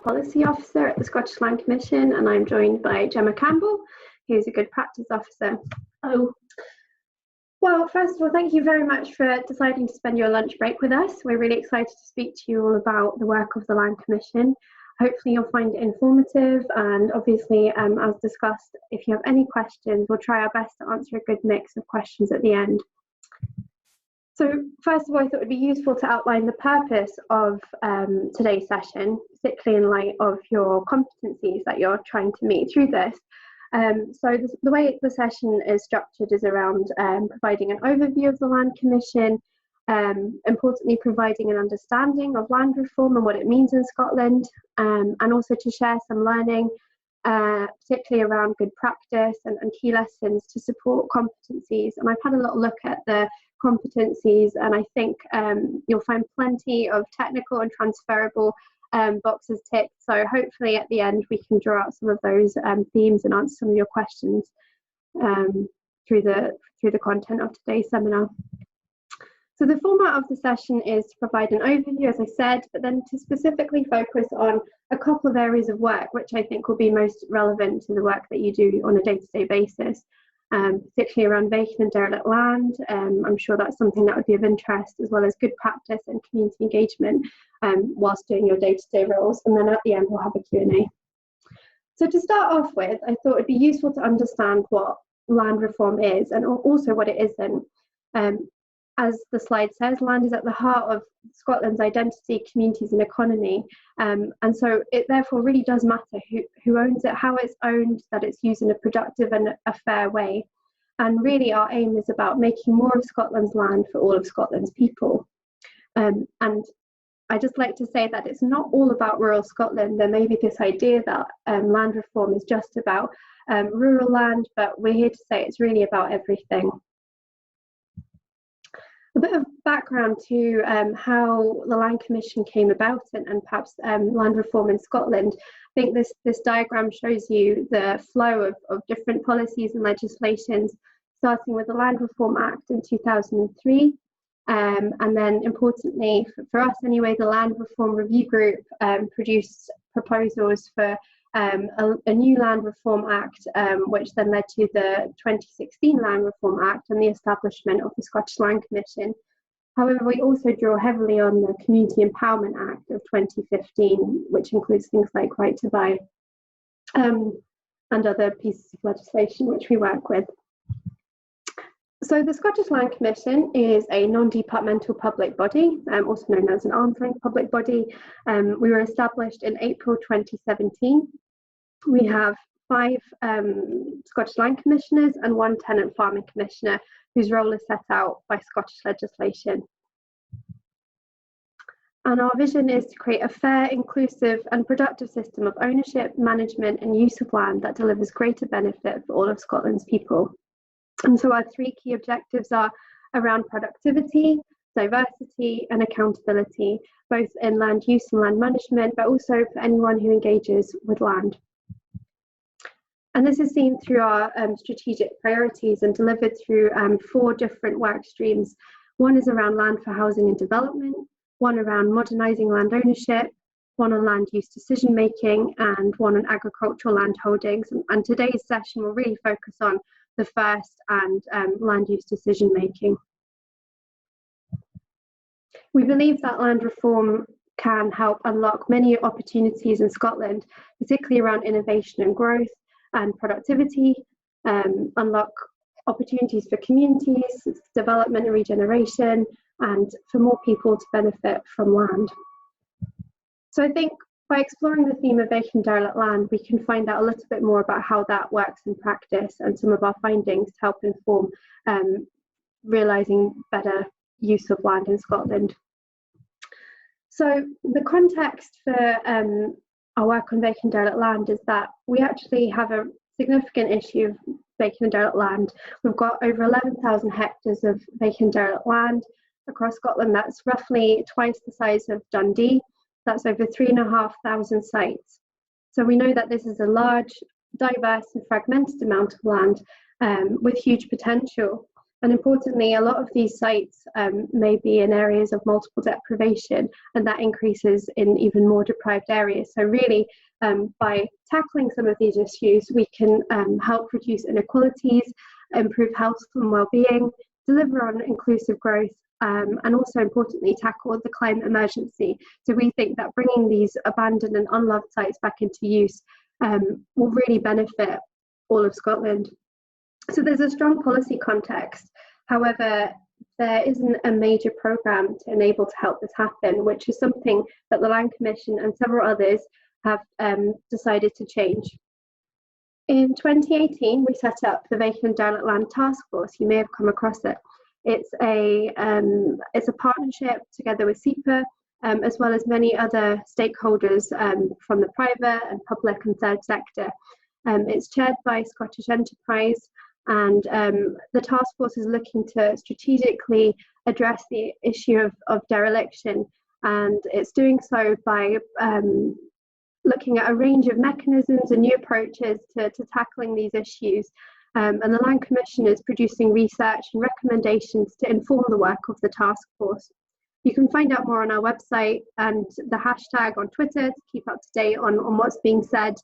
Policy Officer at the Scottish Land Commission, and I'm joined by Gemma Campbell, who's a Good Practice Officer. Oh, well, first of all, thank you very much for deciding to spend your lunch break with us. We're really excited to speak to you all about the work of the Land Commission. Hopefully you'll find it informative, and obviously, as discussed, if you have any questions, we'll try our best to answer a good mix of questions at the end. So first of all, I thought it would be useful to outline the purpose of today's session, particularly in light of your competencies that you're trying to meet through this. The way the session is structured is around providing an overview of the Land Commission, importantly providing an understanding of land reform and what it means in Scotland, and also to share some learning, particularly around good practice and key lessons to support competencies. And I've had a little look at the competencies, and I think you'll find plenty of technical and transferable boxes ticked. So hopefully at the end we can draw out some of those themes and answer some of your questions through the content of today's seminar. So the format of the session is to provide an overview, as I said, but then to specifically focus on a couple of areas of work which I think will be most relevant to the work that you do on a day-to-day basis, particularly around vacant and derelict land. I'm sure that's something that would be of interest, as well as good practice and community engagement whilst doing your day-to-day roles. And then at the end we'll have a Q&A. So to start off with, I thought it'd be useful to understand what land reform is and also what it isn't. As the slide says, land is at the heart of Scotland's identity, communities and economy. And so it therefore really does matter who owns it, how it's owned, that it's used in a productive and a fair way. And really our aim is about making more of Scotland's land for all of Scotland's people. And I just like to say that it's not all about rural Scotland. There may be this idea that land reform is just about rural land, but we're here to say it's really about everything. A bit of background to how the Land Commission came about and perhaps land reform in Scotland. I think this diagram shows you the flow of different policies and legislations, starting with the Land Reform Act in 2003. And then importantly, for us anyway, the Land Reform Review Group produced proposals for a new Land Reform Act, which then led to the 2016 Land Reform Act and the establishment of the Scottish Land Commission. However, we also draw heavily on the Community Empowerment Act of 2015, which includes things like right to buy and other pieces of legislation which we work with. So the Scottish Land Commission is a non-departmental public body, also known as an arm's length public body. We were established in April 2017. We have 5 Scottish Land Commissioners and 1 Tenant Farming Commissioner, whose role is set out by Scottish legislation. And our vision is to create a fair, inclusive and productive system of ownership, management and use of land that delivers greater benefit for all of Scotland's people. And so our 3 key objectives are around productivity, diversity and accountability, both in land use and land management, but also for anyone who engages with land. And this is seen through our strategic priorities and delivered through 4 different work streams. One is around land for housing and development, one around modernising land ownership, one on land use decision making, and one on agricultural land holdings. And today's session will really focus on the first and land use decision making. We believe that land reform can help unlock many opportunities in Scotland, particularly around innovation and growth and productivity, unlock opportunities for communities, development and regeneration, and for more people to benefit from land. So I think by exploring the theme of vacant derelict land, we can find out a little bit more about how that works in practice and some of our findings to help inform realising better use of land in Scotland. So the context for our work on vacant derelict land is that we actually have a significant issue of vacant and derelict land. We've got over 11,000 hectares of vacant derelict land across Scotland. That's roughly twice the size of Dundee. That's over 3,500 sites. So we know that this is a large, diverse and fragmented amount of land with huge potential. And importantly, a lot of these sites may be in areas of multiple deprivation, and that increases in even more deprived areas. So really, by tackling some of these issues, we can help reduce inequalities, improve health and well-being, deliver on inclusive growth, and also importantly tackle the climate emergency. So we think that bringing these abandoned and unloved sites back into use will really benefit all of Scotland. So there's a strong policy context. However, there isn't a major programme to enable to help this happen, which is something that the Land Commission and several others have decided to change. In 2018, we set up the Vacant and Derelict Land Task Force. You may have come across it. It's a partnership together with CIEEM, as well as many other stakeholders from the private and public and third sector. It's chaired by Scottish Enterprise, and the task force is looking to strategically address the issue of dereliction, and it's doing so by looking at a range of mechanisms and new approaches to tackling these issues. And the Land Commission is producing research and recommendations to inform the work of the task force. You can find out more on our website, and the hashtag on Twitter to keep up to date on what's being said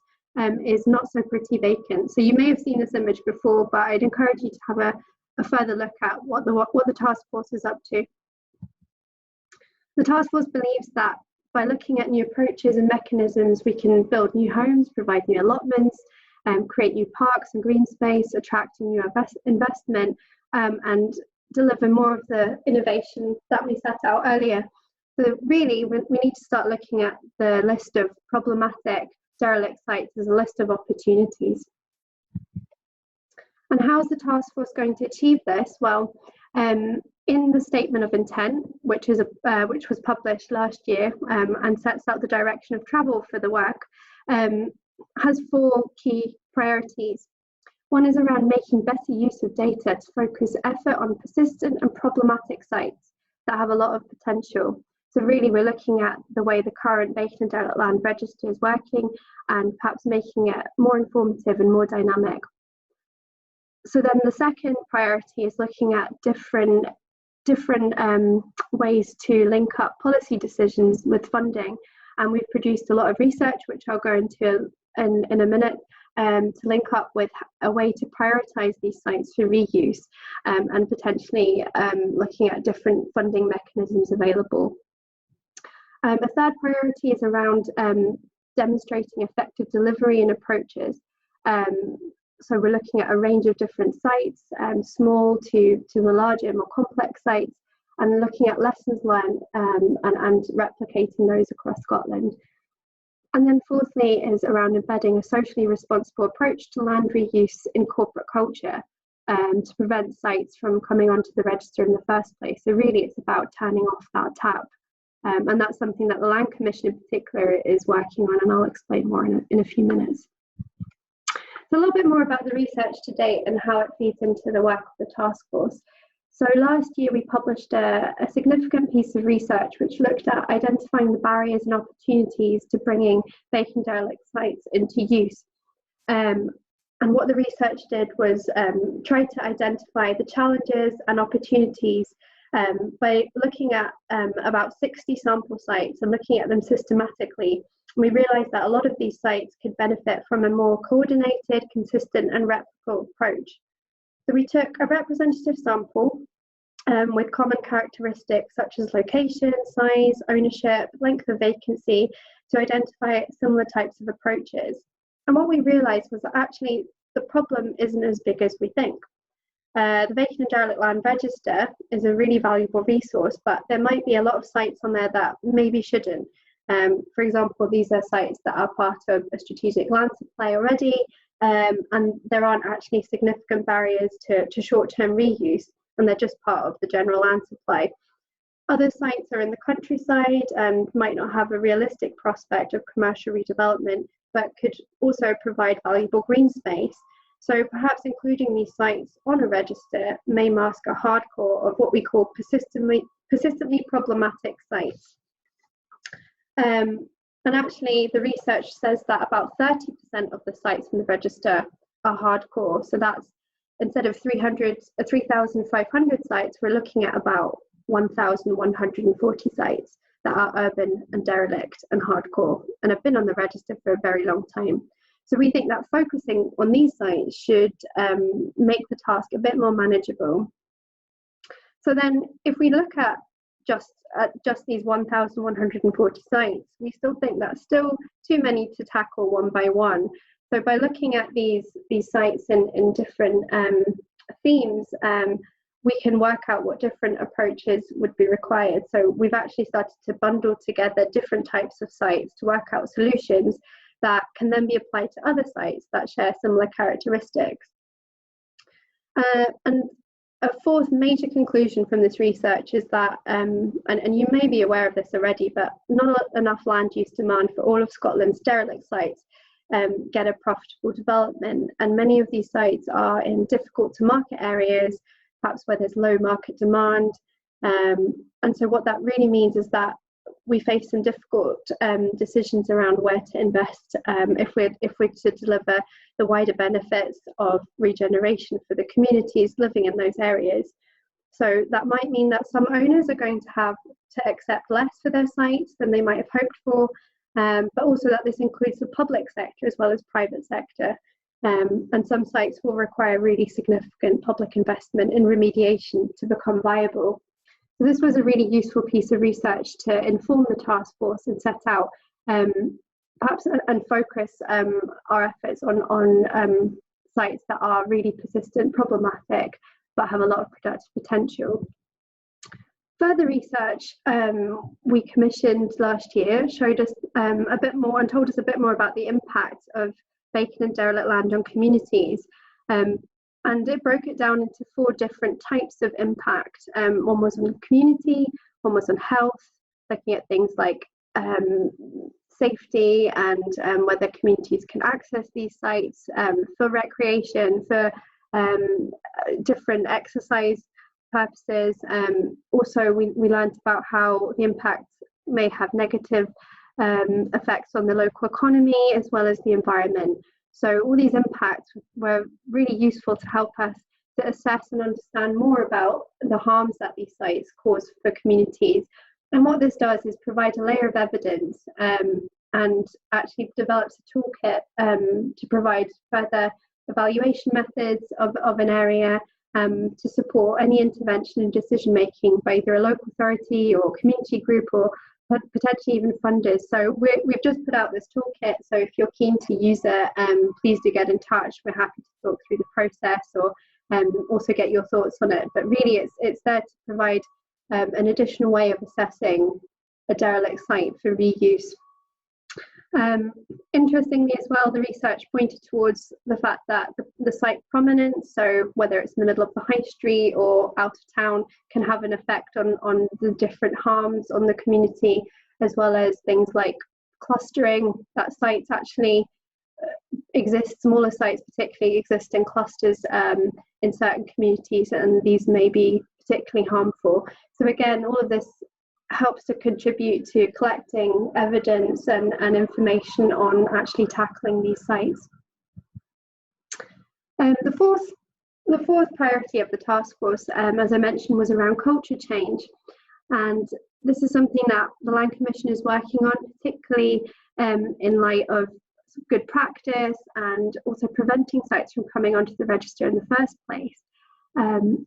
is Not So Pretty Vacant. So you may have seen this image before, but I'd encourage you to have a further look at what the task force is up to. The task force believes that by looking at new approaches and mechanisms, we can build new homes, provide new allotments, create new parks and green space, attracting new investment, and deliver more of the innovation that we set out earlier. So really, we need to start looking at the list of problematic derelict sites as a list of opportunities. And how is the task force going to achieve this? Well, in the statement of intent, which was published last year and sets out the direction of travel for the work, has 4 key priorities. One is around making better use of data to focus effort on persistent and problematic sites that have a lot of potential. So really, we're looking at the way the current Vacant and Derelict Land Register is working, and perhaps making it more informative and more dynamic. So then the second priority is looking at different ways to link up policy decisions with funding. And we've produced a lot of research, which I'll go into in a minute, to link up with a way to prioritise these sites for reuse, and potentially looking at different funding mechanisms available. A third priority is around demonstrating effective delivery and approaches. So we're looking at a range of different sites, small to the larger, more complex sites, and looking at lessons learned and replicating those across Scotland. And then fourthly is around embedding a socially responsible approach to land reuse in corporate culture, to prevent sites from coming onto the register in the first place. So really it's about turning off that tap. And that's something that the Land Commission in particular is working on, and I'll explain more in a few minutes. So a little bit more about the research to date and how it feeds into the work of the task force. So last year we published a significant piece of research which looked at identifying the barriers and opportunities to bringing vacant derelict sites into use. And what the research did was try to identify the challenges and opportunities by looking at about 60 sample sites and looking at them systematically. We realised that a lot of these sites could benefit from a more coordinated, consistent and replicable approach. So we took a representative sample with common characteristics such as location, size, ownership, length of vacancy to identify similar types of approaches. And what we realised was that actually the problem isn't as big as we think. The Vacant and Derelict Land Register is a really valuable resource, but there might be a lot of sites on there that maybe shouldn't. For example, these are sites that are part of a strategic land supply already, and there aren't actually significant barriers to short-term reuse, and they're just part of the general land supply. Other sites are in the countryside and might not have a realistic prospect of commercial redevelopment, but could also provide valuable green space. So perhaps including these sites on a register may mask a hardcore of what we call persistently problematic sites. And actually the research says that about 30% of the sites in the register are hardcore. So that's instead of 3,500 sites, we're looking at about 1,140 sites that are urban and derelict and hardcore and have been on the register for a very long time. So we think that focusing on these sites should make the task a bit more manageable. So then if we look at just these 1,140 sites, we still think that's still too many to tackle one by one. So by looking at these sites in different themes, we can work out what different approaches would be required. So we've actually started to bundle together different types of sites to work out solutions that can then be applied to other sites that share similar characteristics. And a fourth major conclusion from this research is that, and you may be aware of this already, but not enough land use demand for all of Scotland's derelict sites get a profitable development, and many of these sites are in difficult to market areas, perhaps where there's low market demand, and so what that really means is that we face some difficult decisions around where to invest if we're to deliver the wider benefits of regeneration for the communities living in those areas. So that might mean that some owners are going to have to accept less for their sites than they might have hoped for, but also that this includes the public sector as well as private sector. And some sites will require really significant public investment in remediation to become viable. So this was a really useful piece of research to inform the task force and set out perhaps and focus our efforts on sites that are really persistent, problematic, but have a lot of productive potential. Further research we commissioned last year showed us a bit more and told us a bit more about the impact of vacant and derelict land on communities. And it broke it down into 4 different types of impact. One was on community, one was on health, looking at things like safety and whether communities can access these sites for recreation, for different exercise purposes. Also, we learned about how the impact may have negative effects on the local economy as well as the environment. So all these impacts were really useful to help us to assess and understand more about the harms that these sites cause for communities. And what this does is provide a layer of evidence and actually develops a toolkit to provide further evaluation methods of an area to support any intervention and decision making by either a local authority or community group or potentially even funders. So we've just put out this toolkit, so if you're keen to use it, please do get in touch. We're happy to talk through the process or also get your thoughts on it. But really it's there to provide an additional way of assessing a derelict site for reuse. Interestingly as well, the research pointed towards the fact that the site prominence, so whether it's in the middle of the high street or out of town, can have an effect on the different harms on the community, as well as things like clustering, that sites actually exist, smaller sites particularly exist in clusters in certain communities, and these may be particularly harmful. So again, all of this helps to contribute to collecting evidence and information on actually tackling these sites. The fourth priority of the task force, as I mentioned, was around culture change. And this is something that the Land Commission is working on, particularly in light of good practice and also preventing sites from coming onto the register in the first place. And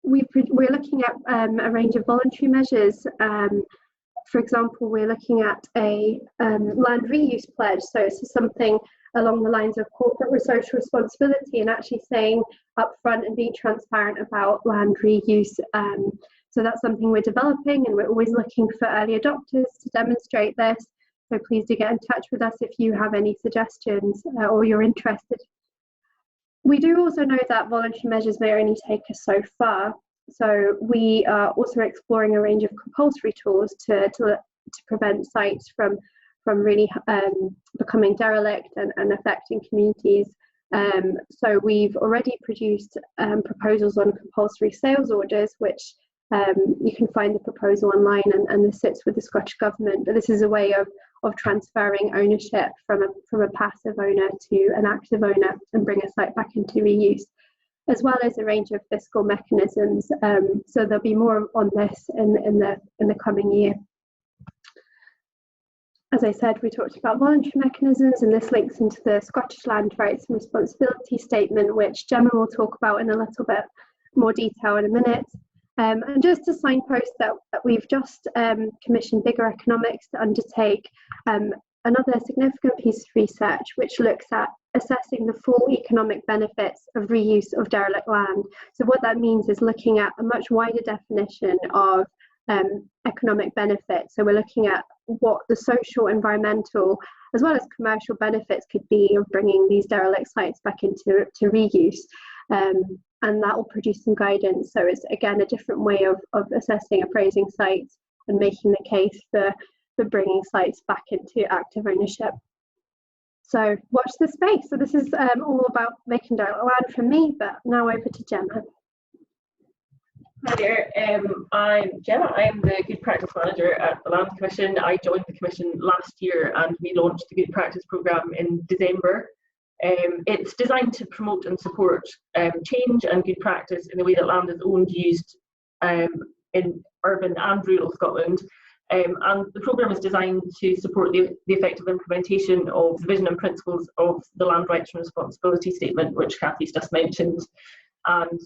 we're looking at a range of voluntary measures. For example, we're looking at a land reuse pledge. So it's something along the lines of corporate social responsibility and actually saying upfront and being transparent about land reuse. So that's something we're developing, and we're always looking for early adopters to demonstrate this. So please do get in touch with us if you have any suggestions or you're interested. We do also know that voluntary measures may only take us so far. So we are also exploring a range of compulsory tools to prevent sites from really becoming derelict and affecting communities. So we've already produced proposals on compulsory sales orders, which you can find the proposal online, and this sits with the Scottish Government. But this is a way of transferring ownership from a passive owner to an active owner and bring a site back into reuse. as well as a range of fiscal mechanisms. So there'll be more on this in the coming year. As I said, we talked about voluntary mechanisms, and this links into the Scottish Land Rights and Responsibility Statement, which Gemma will talk about in a little bit more detail in a minute. And just to signpost that we've just commissioned Bigger Economics to undertake another significant piece of research which looks at assessing the full economic benefits of reuse of derelict land. So what that means is looking at a much wider definition of economic benefits. So we're looking at what the social, environmental, as well as commercial benefits could be of bringing these derelict sites back into reuse. And that will produce some guidance. So it's, again, a different way of assessing, appraising sites and making the case for bringing sites back into active ownership. So watch this space. So this is all about making derelict land from me, but now over to Gemma. Hi there, I'm Gemma. I'm the Good Practice Manager at the Land Commission. I joined the Commission last year and we launched the Good Practice Programme in December. It's designed to promote and support change and good practice in the way that land is owned, used in urban and rural Scotland. And the programme is designed to support the effective implementation of the vision and principles of the Land Rights and Responsibility Statement, which Kathy's just mentioned. And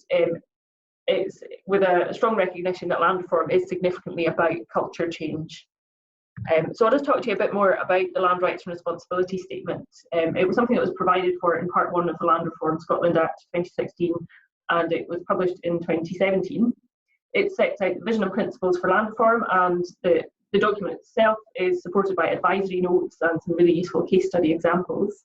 it's with a strong recognition that land reform is significantly about culture change. So I'll just talk to you a bit more about the Land Rights and Responsibility Statement. It was something that was provided for in Part 1 of the Land Reform Scotland Act 2016, and it was published in 2017. It sets out the vision and principles for land reform, and the document itself is supported by advisory notes and some really useful case study examples.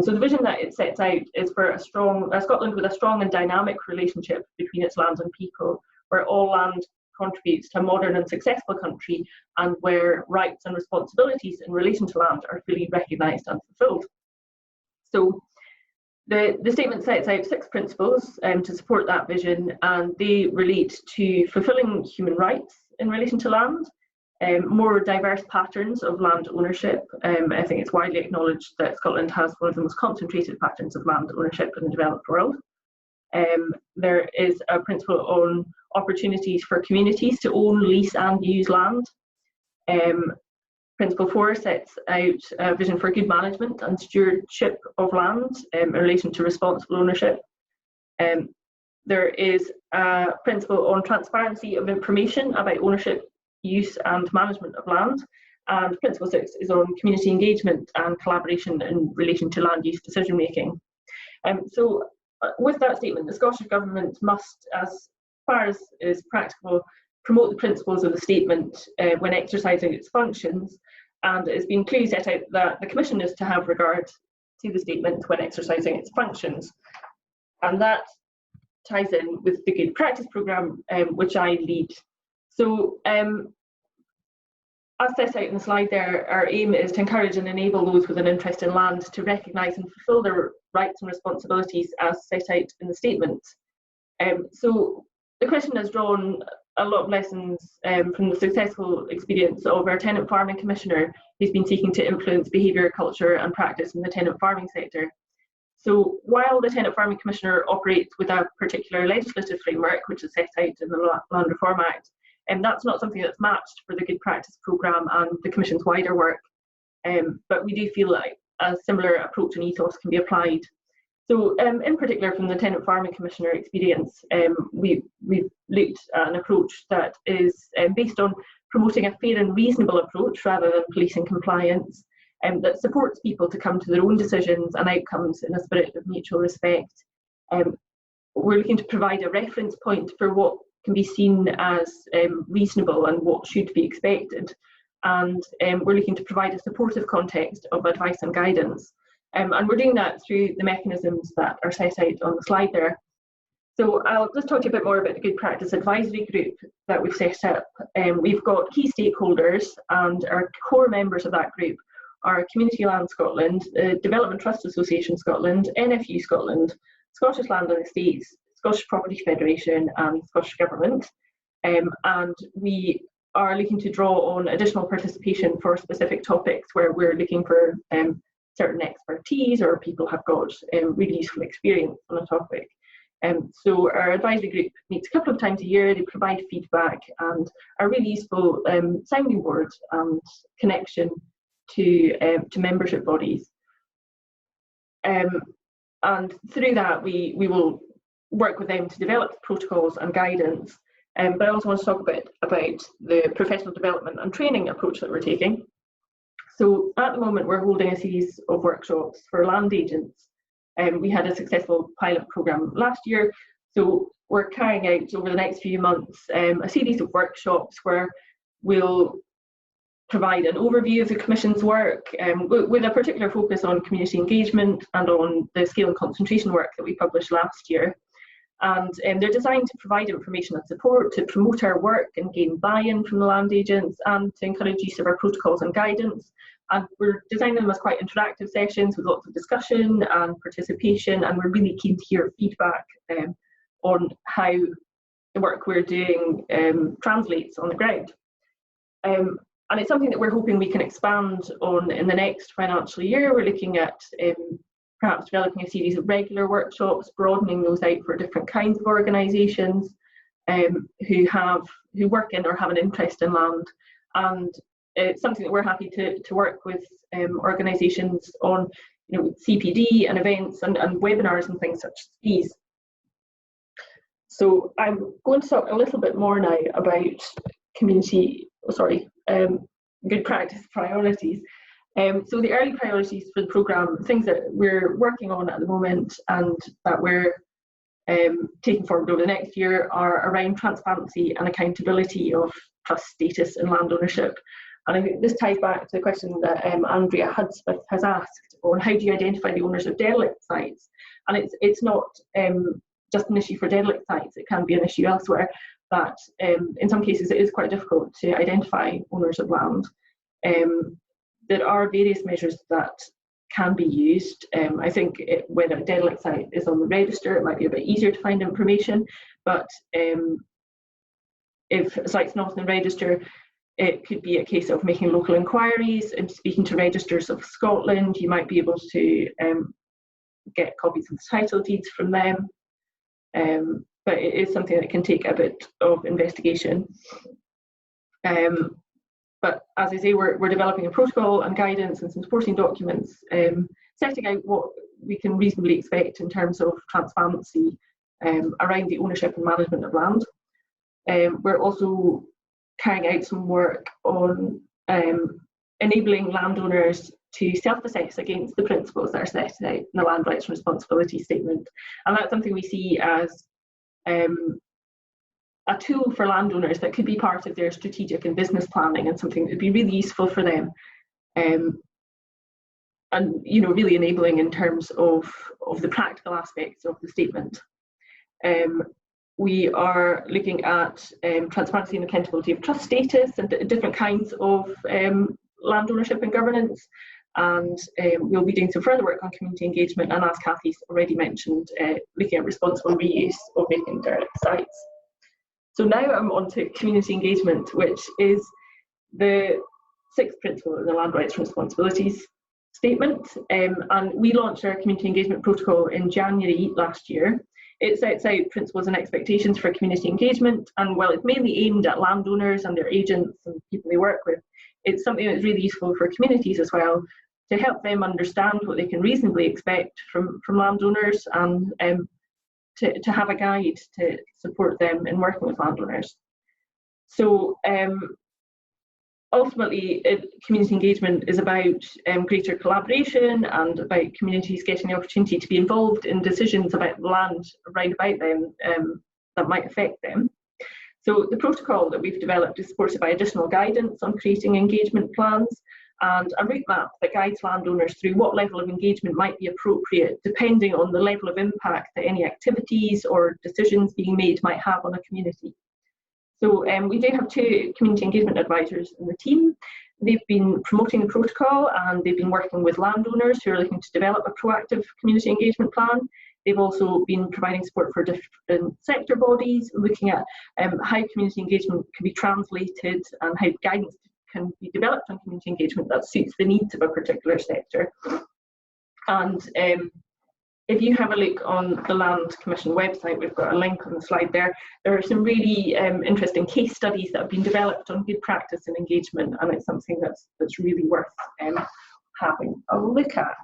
So the vision that it sets out is for a Scotland with a strong and dynamic relationship between its lands and people, where all land contributes to a modern and successful country, and where rights and responsibilities in relation to land are fully recognised and fulfilled. So the statement sets out 6 principles to support that vision, and they relate to fulfilling human rights in relation to land, more diverse patterns of land ownership. I think it's widely acknowledged that Scotland has one of the most concentrated patterns of land ownership in the developed world. There is a principle on opportunities for communities to own, lease and use land. Principle 4 sets out a vision for good management and stewardship of land in relation to responsible ownership. There is a principle on transparency of information about ownership, use and management of land. And Principle 6 is on community engagement and collaboration in relation to land use decision making. So with that statement, the Scottish Government must, as far as is practicable, promote the principles of the statement when exercising its functions, and it's been clearly set out that the Commission is to have regard to the statement when exercising its functions. And that ties in with the Good Practice Programme, which I lead. So as set out in the slide there, our aim is to encourage and enable those with an interest in land to recognise and fulfil their rights and responsibilities as set out in the statement. So the Commission has drawn a lot of lessons from the successful experience of our tenant farming commissioner, who's been seeking to influence behaviour, culture and practice in the tenant farming sector. So while the tenant farming commissioner operates with a particular legislative framework, which is set out in the Land Reform Act, and that's not something that's matched for the Good Practice Programme and the Commission's wider work. But we do feel like a similar approach and ethos can be applied. So in particular from the Tenant Farming Commissioner experience, we've looked at an approach that is based on promoting a fair and reasonable approach rather than policing compliance, that supports people to come to their own decisions and outcomes in a spirit of mutual respect. We're looking to provide a reference point for what can be seen as reasonable and what should be expected. And we're looking to provide a supportive context of advice and guidance. And we're doing that through the mechanisms that are set out on the slide there. So I'll just talk to you a bit more about the Good Practice Advisory Group that we've set up. We've got key stakeholders, and our core members of that group are Community Land Scotland, Development Trust Association Scotland, NFU Scotland, Scottish Land and Estates, Scottish Property Federation and Scottish Government. And we are looking to draw on additional participation for specific topics where we're looking for certain expertise or people have got really useful experience on a topic. So our advisory group meets a couple of times a year. They provide feedback and are really useful sounding board and connection to membership bodies. And through that, we will work with them to develop protocols and guidance. But I also want to talk a bit about the professional development and training approach that we're taking. So at the moment, we're holding a series of workshops for land agents. We had a successful pilot programme last year, so we're carrying out over the next few months a series of workshops where we'll provide an overview of the Commission's work with a particular focus on community engagement and on the scale and concentration work that we published last year. And they're designed to provide information and support to promote our work and gain buy-in from the land agents and to encourage use of our protocols and guidance. And we're designing them as quite interactive sessions with lots of discussion and participation, and we're really keen to hear feedback on how the work we're doing translates on the ground. And it's something that we're hoping we can expand on in the next financial year. We're looking at perhaps developing a series of regular workshops, broadening those out for different kinds of organisations who work in or have an interest in land. And it's something that we're happy to work with organisations on, CPD and events and webinars and things such as these. So I'm going to talk a little bit more now about good practice priorities. So the early priorities for the programme, things that we're working on at the moment and that we're taking forward over the next year, are around transparency and accountability of trust status and land ownership. And I think this ties back to the question that Andrea Hudsmith has asked on how do you identify the owners of derelict sites. And it's not just an issue for derelict sites, it can be an issue elsewhere, that in some cases it is quite difficult to identify owners of land. There are various measures that can be used. I think when a derelict site is on the register, it might be a bit easier to find information, but if a site's not on the register, it could be a case of making local inquiries and speaking to registers of Scotland. You might be able to get copies of the title deeds from them, but it is something that can take a bit of investigation. But as I say, we're developing a protocol and guidance and some supporting documents, setting out what we can reasonably expect in terms of transparency around the ownership and management of land. We're also carrying out some work on enabling landowners to self-assess against the principles that are set out in the Land Rights and Responsibility Statement. And that's something we see as a tool for landowners that could be part of their strategic and business planning, and something that would be really useful for them, and really enabling in terms of the practical aspects of the statement. We are looking at transparency and accountability of trust status and different kinds of land ownership and governance, and we'll be doing some further work on community engagement, and as Kathy's already mentioned, looking at responsible reuse of vacant derelict sites. So now I'm on to community engagement, which is the sixth principle in the Land Rights and Responsibilities Statement, and we launched our community engagement protocol in January last year. It sets out principles and expectations for community engagement, and while it's mainly aimed at landowners and their agents and people they work with, it's something that's really useful for communities as well, to help them understand what they can reasonably expect from landowners, and to have a guide to support them in working with landowners. So ultimately, community engagement is about greater collaboration and about communities getting the opportunity to be involved in decisions about the land around about them that might affect them. So the protocol that we've developed is supported by additional guidance on creating engagement plans and a route map that guides landowners through what level of engagement might be appropriate depending on the level of impact that any activities or decisions being made might have on a community. So we do have two community engagement advisors in the team. They've been promoting the protocol and they've been working with landowners who are looking to develop a proactive community engagement plan. They've also been providing support for different sector bodies, looking at how community engagement can be translated and how guidance can be developed on community engagement that suits the needs of a particular sector. And if you have a look on the Land Commission website, we've got a link on the slide there. There are some really interesting case studies that have been developed on good practice and engagement, and it's something that's really worth having a look at.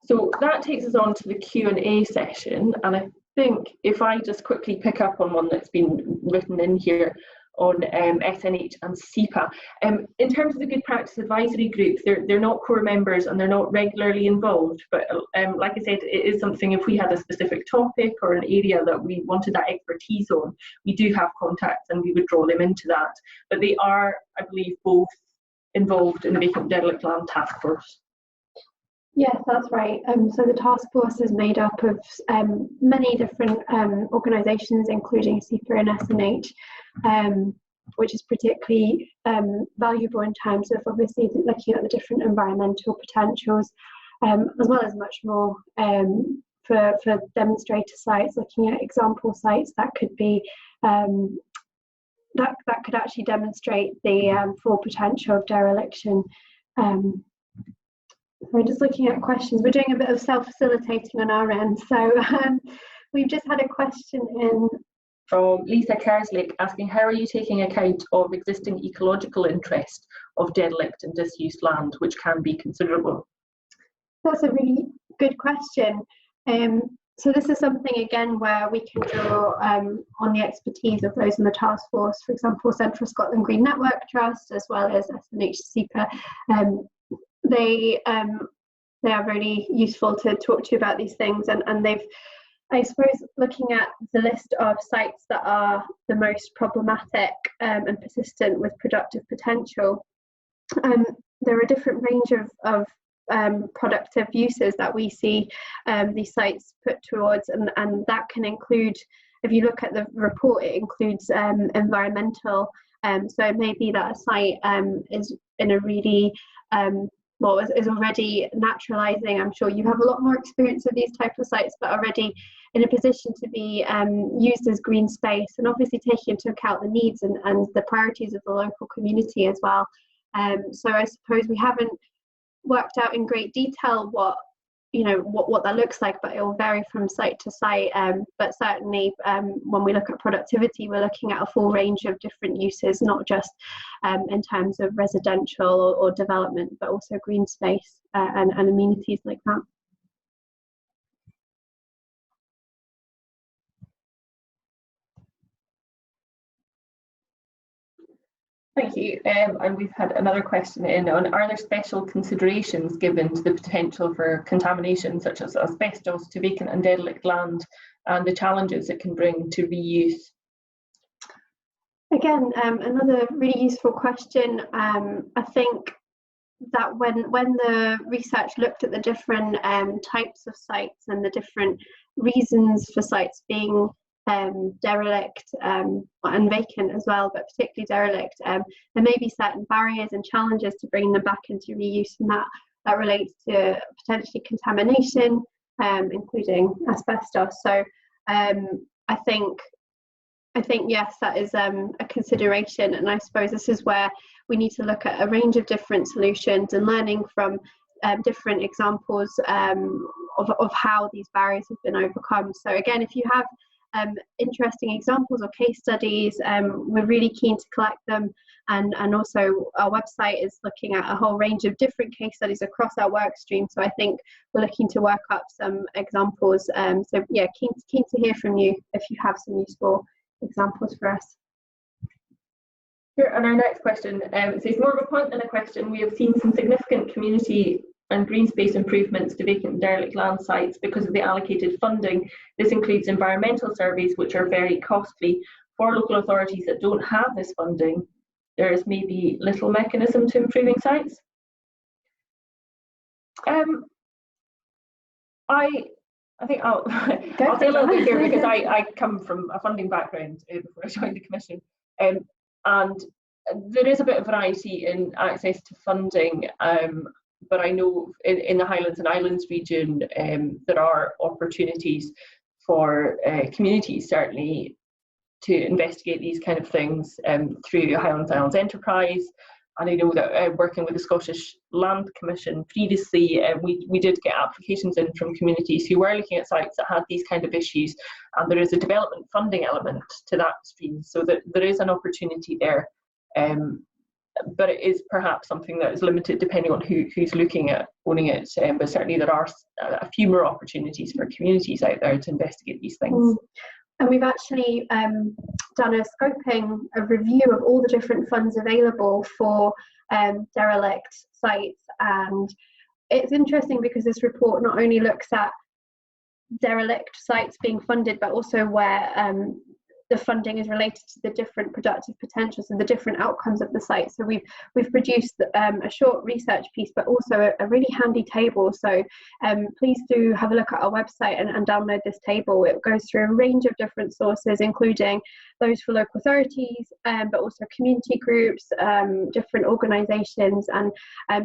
So that takes us on to the Q&A session, and I think if I just quickly pick up on one that's been written in here on SNH and CIPA. In terms of the good practice advisory groups, they're not core members and they're not regularly involved, but like I said, it is something, if we had a specific topic or an area that we wanted that expertise on, we do have contacts and we would draw them into that. But they are, I believe, both involved in the Vacant Derelict Land Task Force. Yes, that's right. So the task force is made up of many different organisations, including CIPA and SNH, which is particularly valuable in terms of obviously looking at the different environmental potentials, as well as much more for demonstrator sites, looking at example sites that could be that could actually demonstrate the full potential of dereliction. We're just looking at questions. We're doing a bit of self-facilitating on our end. So we've just had a question in from Lisa Kerslake asking, how are you taking account of existing ecological interest of derelict and disused land, which can be considerable? That's a really good question. So this is something, again, where we can draw on the expertise of those in the task force, for example, Central Scotland Green Network Trust, as well as SNH CIPA. They are really useful to talk to you about these things, and they've, I suppose, looking at the list of sites that are the most problematic and persistent with productive potential, there are a different range of productive uses that we see these sites put towards, and that can include, if you look at the report, it includes environmental, so it may be that a site is in a really is already naturalising. I'm sure you have a lot more experience with these type of sites, but already in a position to be used as green space, and obviously taking into account the needs and the priorities of the local community as well. So I suppose we haven't worked out in great detail what that looks like, but it will vary from site to site. But certainly when we look at productivity, we're looking at a full range of different uses, not just in terms of residential or development, but also green space and amenities like that. Thank you. And we've had another question in on, are there special considerations given to the potential for contamination, such as asbestos, to vacant and derelict land, and the challenges it can bring to reuse? Again, another really useful question. I think that when the research looked at the different types of sites and the different reasons for sites being derelict and vacant as well, but particularly derelict, there may be certain barriers and challenges to bringing them back into reuse, and that relates to potentially contamination, including asbestos. So I think yes, that is a consideration, and I suppose this is where we need to look at a range of different solutions and learning from different examples of how these barriers have been overcome. So again, if you have interesting examples or case studies, we're really keen to collect them, and also our website is looking at a whole range of different case studies across our work stream, so I think we're looking to work up some examples. So yeah, keen to hear from you if you have some useful examples for us. Sure, and our next question, so it's more of a point than a question. We have seen some significant community and green space improvements to vacant and derelict land sites because of the allocated funding. This includes environmental surveys, which are very costly. For local authorities that don't have this funding, there is maybe little mechanism to improving sites. I think I'll say a little bit here, because I come from a funding background before I joined the Commission, and there is a bit of variety in access to funding. But I know in the Highlands and Islands region, there are opportunities for communities certainly to investigate these kind of things through Highlands Islands Enterprise, and I know that working with the Scottish Land Commission previously, we did get applications in from communities who were looking at sites that had these kind of issues, and there is a development funding element to that stream, so that there is an opportunity there. But it is perhaps something that is limited depending on who's looking at owning it. But certainly there are a few more opportunities for communities out there to investigate these things. And we've actually done a review of all the different funds available for derelict sites. And it's interesting because this report not only looks at derelict sites being funded, but also where the funding is related to the different productive potentials and the different outcomes of the site. So we've produced a short research piece, but also a really handy table. So please do have a look at our website and download this table. It goes through a range of different sources, including those for local authorities, but also community groups, different organisations, and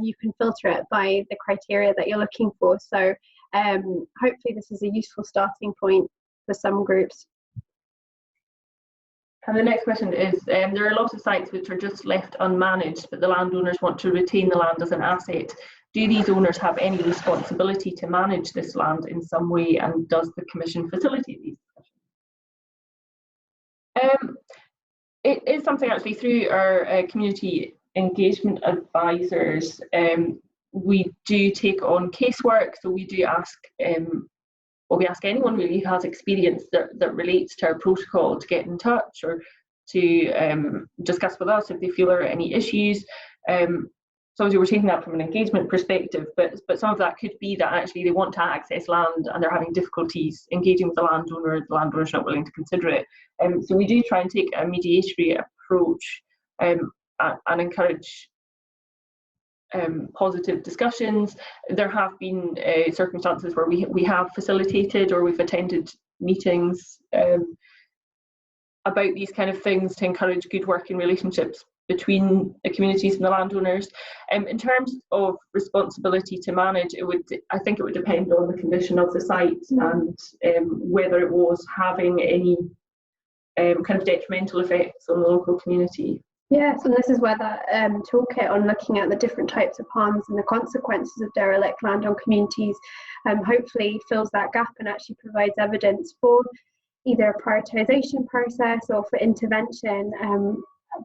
you can filter it by the criteria that you're looking for. So hopefully this is a useful starting point for some groups. And the next question is, there are lots of sites which are just left unmanaged, but the landowners want to retain the land as an asset. Do these owners have any responsibility to manage this land in some way, and does the Commission facilitate these discussions? It is something actually through our community engagement advisors. We do take on casework, so we do ask we ask anyone really who has experience that relates to our protocol to get in touch or to discuss with us if they feel there are any issues. So obviously we're taking that from an engagement perspective, but some of that could be that actually they want to access land and they're having difficulties engaging with the landowner's not willing to consider it. So we do try and take a mediatory approach and encourage positive discussions. There have been circumstances where we have facilitated or we've attended meetings about these kind of things to encourage good working relationships between the communities and the landowners. In terms of responsibility to manage, I think it would depend on the condition of the site and whether it was having any kind of detrimental effects on the local community. Yes, and this is where that toolkit on looking at the different types of harms and the consequences of derelict land on communities hopefully fills that gap and actually provides evidence for either a prioritisation process or for intervention,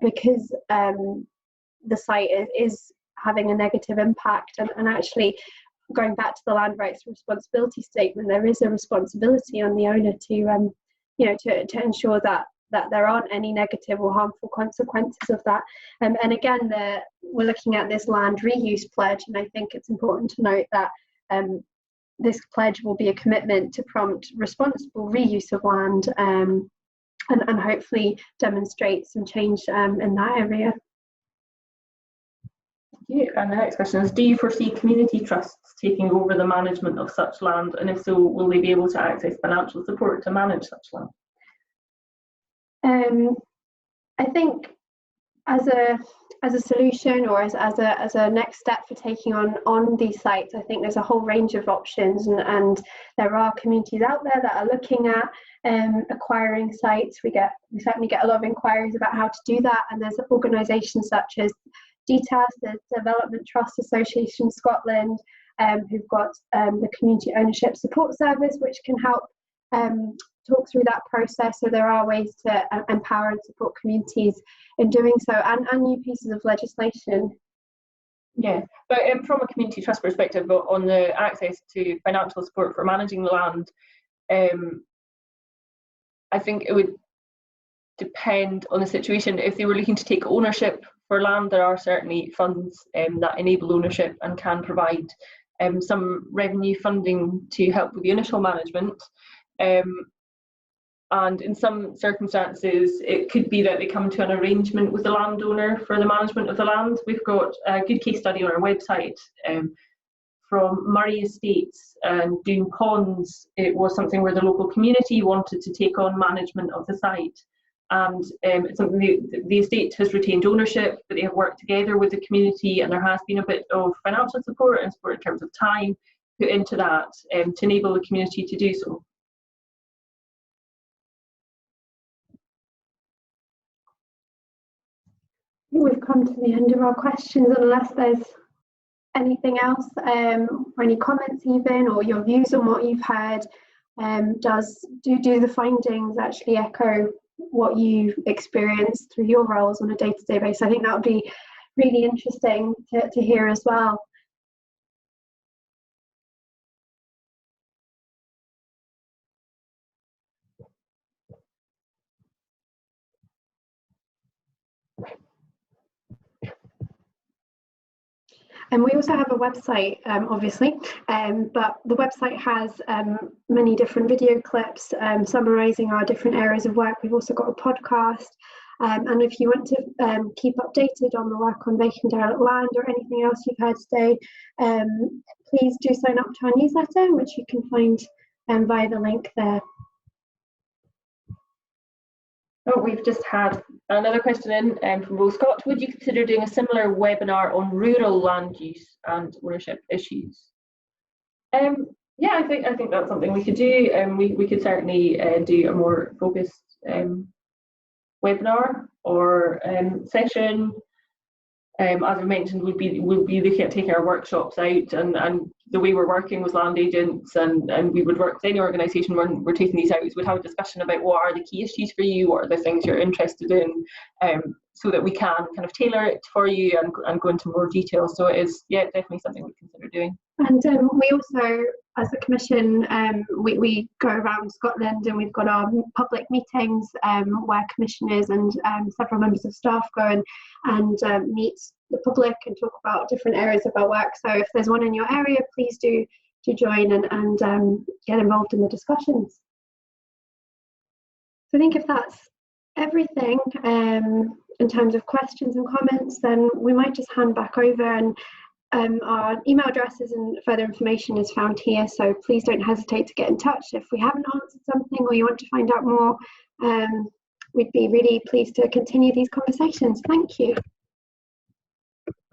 because the site is having a negative impact. And actually, going back to the land rights responsibility statement, there is a responsibility on the owner to ensure that there aren't any negative or harmful consequences of that. And again, we're looking at this land reuse pledge, and I think it's important to note that this pledge will be a commitment to prompt responsible reuse of land and hopefully demonstrate some change in that area. Thank you. And the next question is, do you foresee community trusts taking over the management of such land, and if so, will they be able to access financial support to manage such land? I think as a solution or as a next step for taking on these sites, I think there's a whole range of options, and there are communities out there that are looking at acquiring sites. We certainly get a lot of inquiries about how to do that, and there's organisations such as DTAS, the Development Trust Association Scotland, who've got the Community Ownership Support Service, which can help talk through that process. So there are ways to empower and support communities in doing so, and new pieces of legislation. Yeah, but from a community trust perspective, on the access to financial support for managing the land, I think it would depend on the situation. If they were looking to take ownership for land, there are certainly funds that enable ownership and can provide some revenue funding to help with the initial management. And in some circumstances, it could be that they come to an arrangement with the landowner for the management of the land. We've got a good case study on our website from Murray Estates and Doon Ponds. It was something where the local community wanted to take on management of the site. And it's something the estate has retained ownership, but they have worked together with the community, and there has been a bit of financial support and support in terms of time put into that to enable the community to do so. We've come to the end of our questions, unless there's anything else, or any comments even, or your views on what you've heard. Do the findings actually echo what you experienced through your roles on a day-to-day basis? I think that would be really interesting to hear as well. And we also have a website, obviously, but the website has many different video clips summarising our different areas of work. We've also got a podcast. And if you want to keep updated on the work on vacant derelict land or anything else you've heard today, please do sign up to our newsletter, which you can find via the link there. Oh, we've just had another question in from Will Scott. Would you consider doing a similar webinar on rural land use and ownership issues? Yeah, I think that's something we could do. We could certainly do a more focused webinar or session. As I mentioned, we'll be looking at taking our workshops out, and the way we're working with land agents, and we would work with any organisation when we're taking these out, we'd have a discussion about what are the key issues for you, what are the things you're interested in, so that we can kind of tailor it for you and go into more detail. So it is, yeah, definitely something we consider doing. And we also, as a commission, we go around Scotland, and we've got our public meetings where commissioners and several members of staff go and meet the public and talk about different areas of our work. So if there's one in your area, please do join and get involved in the discussions. So I think if that's everything in terms of questions and comments, then we might just hand back over, and our email addresses and further information is found here, so please don't hesitate to get in touch if we haven't answered something or you want to find out more. We'd be really pleased to continue these conversations. Thank you.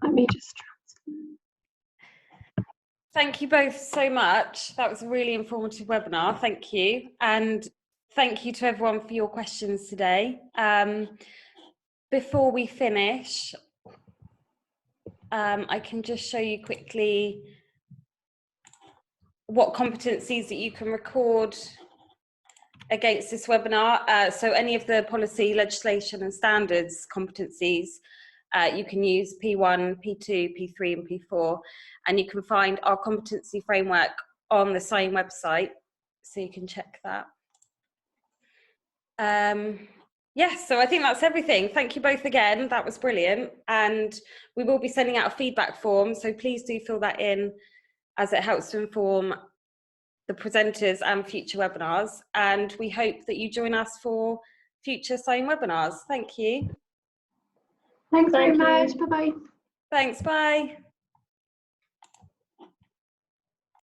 Let me just transfer. Thank you both so much. That was a really informative webinar. Thank you. And thank you to everyone for your questions today. Before we finish, I can just show you quickly what competencies that you can record against this webinar. So any of the policy, legislation and standards competencies, you can use P1, P2, P3 and P4, and you can find our competency framework on the CIEEM website, so you can check that. Yes, so I think that's everything. Thank you both again. That was brilliant. And we will be sending out a feedback form, so please do fill that in, as it helps to inform the presenters and future webinars. And we hope that you join us for future CIEEM webinars. Thank you. Thanks very much. Bye-bye. Thanks, bye.